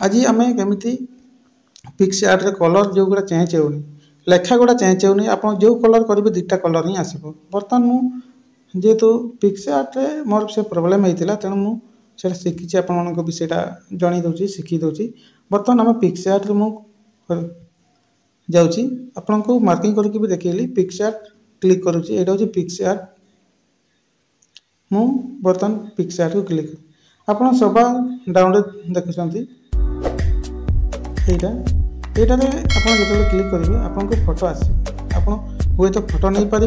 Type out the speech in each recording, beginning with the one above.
आज आम केमी पिक्सआर्ट कलर जो गुड़ा चेंज होनी लेखा गुड़ा चेंज होनी आप जो कलर करेंगे दुईटा कलर ही आसो बर्तमान जेहेतु पिक्सआर्ट मोर से प्रोब्लेम होता तेणु मुझे शिखी आपण भी से जन दूसरी शिखी दूसरी बर्तमान आम पिक्सआर्ट जाऊँगी आपन को मार्किंग करके भी देखली पिक्सआर्ट क्लिक करुँची यहाँ हूँ पिक्सआर्ट मु बर्तमान पिक्सआर्ट को क्लिक आप सब डाउनलोड देखुं यहाँ जो क्लिक करेंगे आपको फोटो आसो आप हुए तो फोटो नहीं पारे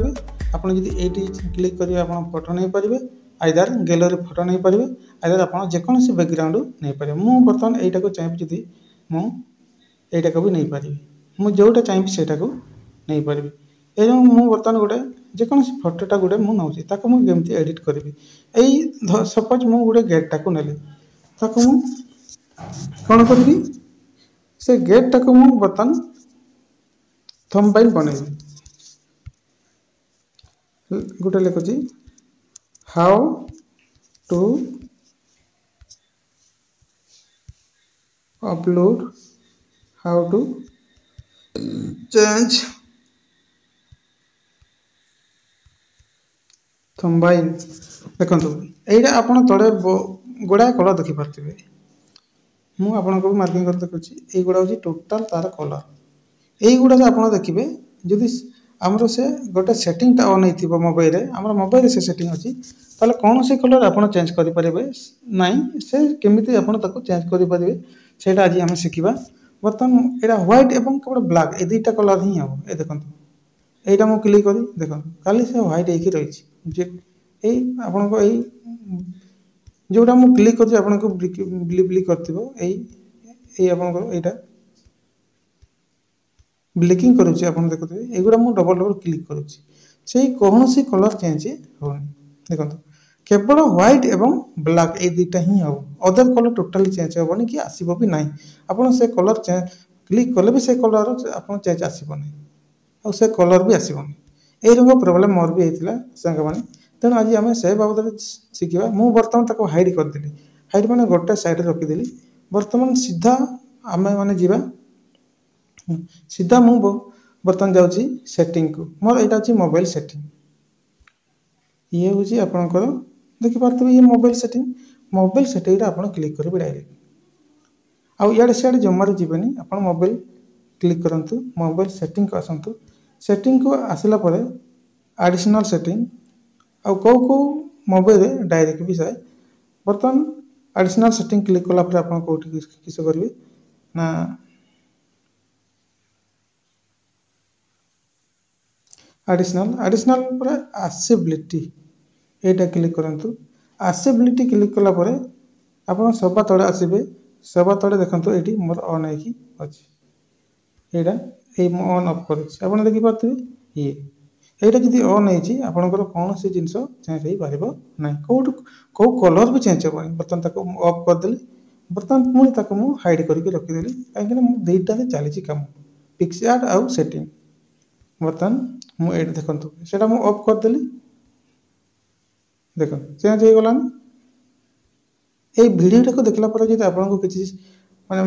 आप ये क्लिक करेंगे आप फोटो नहीं पारे आइदर गैलरी फोटो नहीं पारे आइदर आप जेकोसी बैकग्राउंड नहीं पारे मुझे बर्तमान यहाँ को चाहिए जी मुझा को भी नहीं पारि मुझे जोटा चाहिए सेटा को नहीं पारि ये मुझे बर्तमान गोटे जेकोसी फोटोटा गोटे मुझे नौची मुझे एडिट करी यही सपोज मुझे गोटे गेटा को नेली कौन करी से गेटा को मुझे बर्तमान थंबनेल बनैबी गोटे लिखुची how to upload how to change thumbnail देखो यहाँ आप तले गुड़ाए कलर देखिपे मुझे आपको मार्किंग कर देखुची गुड़ा हूँ टोटाल तार कलर यही आप देखिए जदि आमर से गोटे सेटिंगटा ऑन हो मोबाइल आम मोबाइल से सेटिंग अच्छी ताले कौन से कलर आप चेंज करेंगे नाई से केमी आप चेंज करेंगे से आज आम शिखा बर्तमान यहाँ व्हाइट एवं केवल ब्लैक ये दुईटा कलर ही हम ये देखो यहाँ मुझे क्लिक करी देखो खाली से व्हाइट होगी रही आपण को जोटा मुझे क्लिक कर आपको ब्ली ब्ली कर ब्लिकिंग करुच्ची आप देखुए युवा मुझे डबल डबल क्लिक करुच्ची से कौन सी कलर चेंज होनी देखो केवल व्हाइट एवं ब्लैक ये दुईटा ही हम अदर कलर टोटाली चेंज हेनी कि आसब भी ना आप से कलर क्लिक कले भी से कलर आप चेंज आसबनी आ से कलर भी आसबनी यही रंग प्रोब्लेम मोर भी होता सांग मैंने तेणु आज आम से बाबद शिखा मुझे बर्तमान हाइड करदेली हाइड मैंने गोटे साइड रखीदेली बर्तमान सीधा आम मैंने जीवा सीधा मु बर्तमान जाऊँगी सेटिंग को मोर यहाँ अच्छी मोबाइल सेटिंग ये हूँ आपंकर देखिपे ये मोबाइल सेटिंग आप क्लिक करेंगे डायरेक्ट आउ इे सियाड़े जमार जीवेनि आप मोबाइल क्लिक करूँ मोबाइल सेटिंग को आसतु सेटिंग को आसला एडिशनल सेटिंग आउ कौ मोबाइल डायरेक्ट भी जाए बर्तमान एडिशनल सेटिंग क्लिक कलापर आप किस करेंगे ना एडिशनल पर आसेबिलिटी यहाँ क्लिक करूँ आसेबिलिटी क्लिक कलापर आप सभा तले आसबे सभा तले देखो ये मोर ऑन है अच्छी यहाँ ऑन अफ कर देखिपे ये यहाँ जी ऑन होकर कौन सी जिनस चेंज हो पार ना कौ कलर भी चेंज हेनी बर्तमान अफ करदेली बर्तमान पुणी मुझे हाइड करके रखीदेली कहीं दुईटा चली कम पिक्सआर्ट आउ सेटिंग बर्तमान मुझे देखो से अफ करदेली देख चेंज हो गलानी ये भिडियोटा को देखला जब आपको किसी माने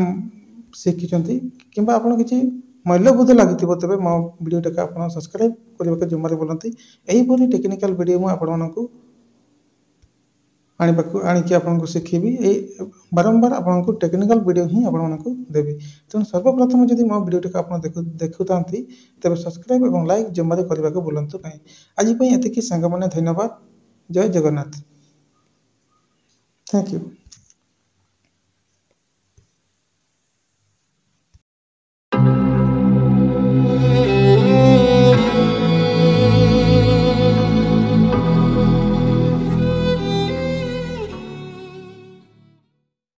शिखी कि आप किसी मूल्यबोध लगी तेरे मो भिडियोटा को आप सब्सक्राइब करने जमारे बोलती यहीपरि टेक्निकल वीडियो मुझे आपको आणिकी आपको शिखेबी बारंबार आपको टेक्निकल वीडियो ही आपको देवी तेणु सर्वप्रथम जब मो वीडियोटा को आप देखुता तेज सब्सक्राइब और लाइक जमारे करने को भूलु ना आज ये सांग मैंने धन्यवाद जय जगन्नाथ थैंक यू।